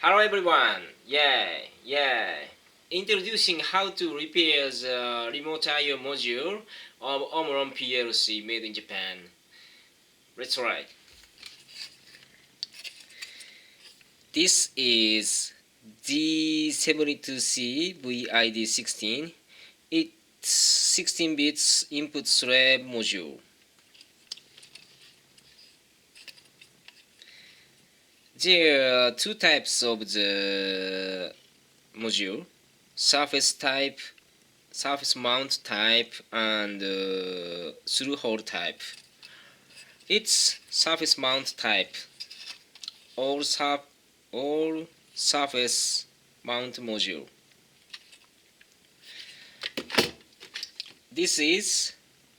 Hello everyone! Introducing how to repair the remote I/O module of OMRON PLC made in Japan. Let's try. This is D72C VID16. It's 16 bits input slave module. There are two types of the module: surface type, surface mount type, and through-hole type. It's surface mount type. All surface mount module. This is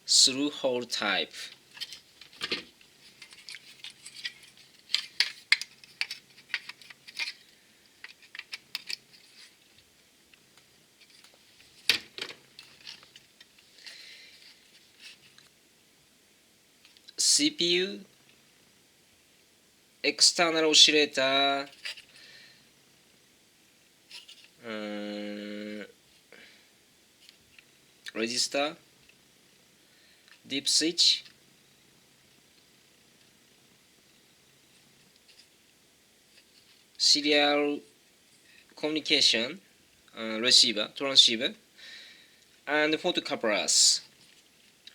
through-hole type. CPU, external oscillator, resistor, deep switch, serial communication, receiver, transceiver, and photocouplers.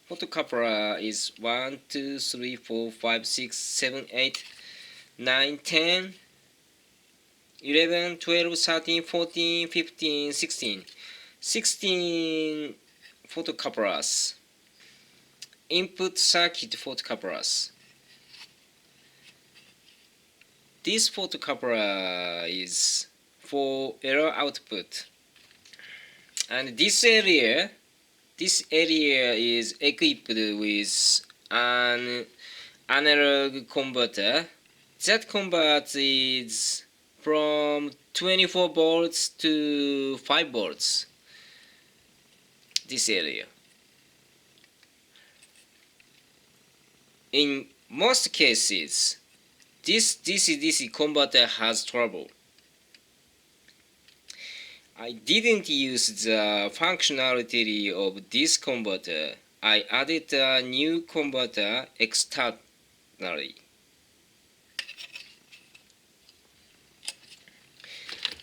Photocoupler is 1, 2, 3, 4, 5, 6, 7, 8, 9, 10, 11, 12, 13, 14, 15, 16. 16 photocouplers. Input circuit photocouplers. This photocoupler is for error output. And this area is equipped with an analog converter that converts from 24 volts to 5 volts. This area. In most cases, this DC-DC converter has trouble. I didn't use the functionality of this converter. I added a new converter externally.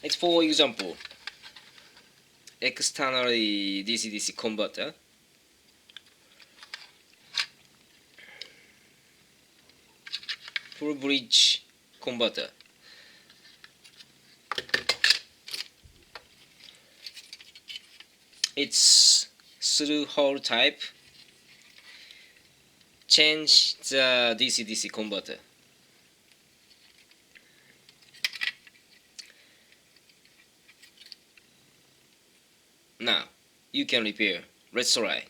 It's for example, externally DC-DC converter. Full bridge converter. It's through-hole type. Change the DC-DC converter. Now, you can repair. Let's try.